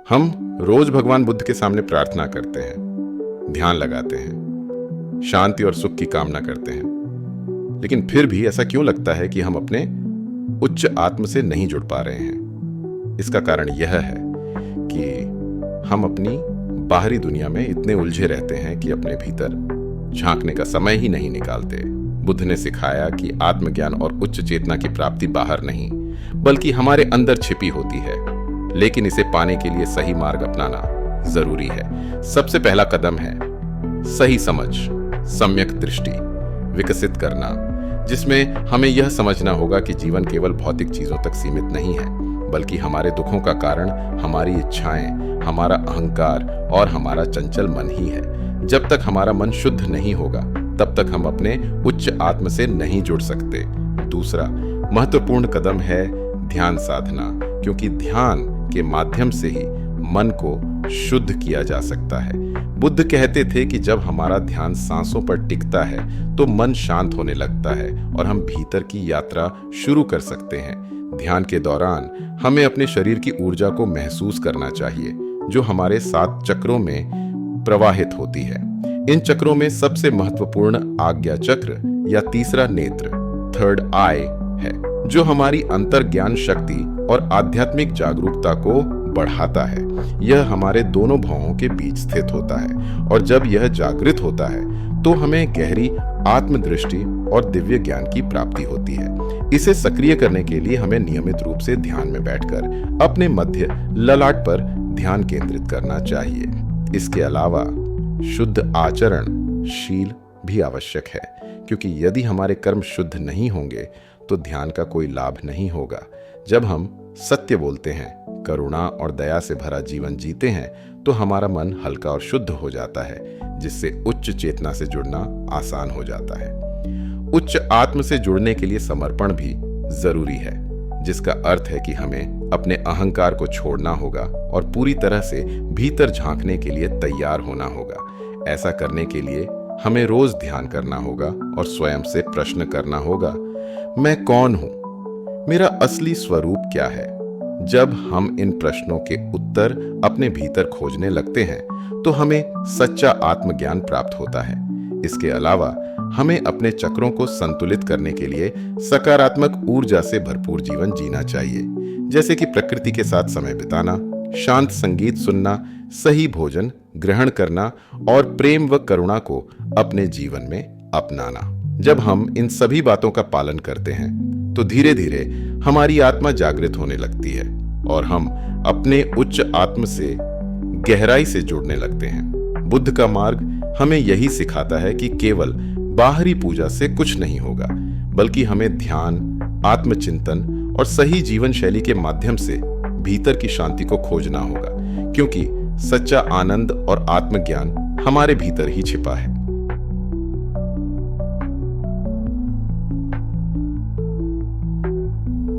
हम रोज भगवान बुद्ध के सामने प्रार्थना करते हैं, ध्यान लगाते हैं, शांति और सुख की कामना करते हैं, लेकिन फिर भी ऐसा क्यों लगता है कि हम अपने उच्च आत्म से नहीं जुड़ पा रहे हैं? इसका कारण यह है कि हम अपनी बाहरी दुनिया में इतने उलझे रहते हैं कि अपने भीतर झांकने का समय ही नहीं निकालते। बुद्ध ने सिखाया कि आत्मज्ञान और उच्च चेतना की प्राप्ति बाहर नहीं, बल्कि हमारे अंदर छिपी होती है, लेकिन इसे पाने के लिए सही मार्ग अपनाना जरूरी है। सबसे पहला कदम है सही समझ, सम्यक दृष्टि विकसित करना, जिसमें हमें यह समझना होगा कि जीवन केवल भौतिक चीजों तक सीमित नहीं है, बल्कि हमारे दुखों का कारण हमारी इच्छाएं, हमारा अहंकार और हमारा चंचल मन ही है। जब तक हमारा मन शुद्ध नहीं होगा, तब तक हम अपने उच्च आत्म से नहीं जुड़ सकते। दूसरा महत्वपूर्ण कदम है ध्यान साधना, क्योंकि ध्यान के माध्यम से ही मन को शुद्ध किया जा सकता है। बुद्ध कहते थे कि जब हमारा ध्यान सांसों पर टिकता है तो मन शांत होने लगता है और हम भीतर की यात्रा शुरू कर सकते हैं। ध्यान के दौरान हमें अपने शरीर की ऊर्जा को महसूस करना चाहिए, जो हमारे 7 चक्रों में प्रवाहित होती है। इन चक्रों में सबसे महत्वपूर्ण आज्ञा चक्र या तीसरा नेत्र, थर्ड आई है, जो हमारी अंतर्ज्ञान शक्ति और आध्यात्मिक जागरूकता को बढ़ाता है। यह हमारे दोनों भौहों के बीच स्थित होता है और जब यह जागृत होता है तो हमें गहरी आत्मदृष्टि और दिव्य ज्ञान की प्राप्ति होती है। इसे सक्रिय करने के लिए हमें नियमित रूप से ध्यान में बैठकर अपने मध्य ललाट पर ध्यान केंद्रित करना चाहिए। इसके अलावा शुद्ध आचरण शील भी आवश्यक है, क्योंकि यदि हमारे कर्म शुद्ध नहीं होंगे तो ध्यान का कोई लाभ नहीं होगा। जब हम सत्य बोलते हैं, करुणा और दया से भरा जीवन जीते हैं, तो हमारा मन हल्का और शुद्ध हो जाता है, जिससे उच्च चेतना से जुड़ना आसान हो जाता है। उच्च आत्म से जुड़ने के लिए समर्पण भी जरूरी है, जिसका अर्थ है कि हमें अपने अहंकार को छोड़ना होगा और पूरी तरह से भीतर झांकने के लिए तैयार होना होगा। ऐसा करने के लिए हमें रोज ध्यान करना होगा और स्वयं से प्रश्न करना होगा, मैं कौन हूं? मेरा असली स्वरूप क्या है? जब हम इन प्रश्नों के उत्तर अपने भीतर खोजने लगते हैं तो हमें सच्चा आत्मज्ञान प्राप्त होता है। इसके अलावा हमें अपने चक्रों को संतुलित करने के लिए सकारात्मक ऊर्जा से भरपूर जीवन जीना चाहिए, जैसे कि प्रकृति के साथ समय बिताना, शांत संगीत सुनना, सही भोजन ग्रहण करना और प्रेम व करुणा को अपने जीवन में अपनाना। जब हम इन सभी बातों का पालन करते हैं तो धीरे धीरे हमारी आत्मा जागृत होने लगती है और हम अपने उच्च आत्म से गहराई से जुड़ने लगते हैं। बुद्ध का मार्ग हमें यही सिखाता है कि केवल बाहरी पूजा से कुछ नहीं होगा, बल्कि हमें ध्यान, आत्मचिंतन और सही जीवन शैली के माध्यम से भीतर की शांति को खोजना होगा, क्योंकि सच्चा आनंद और आत्मज्ञान हमारे भीतर ही छिपा है।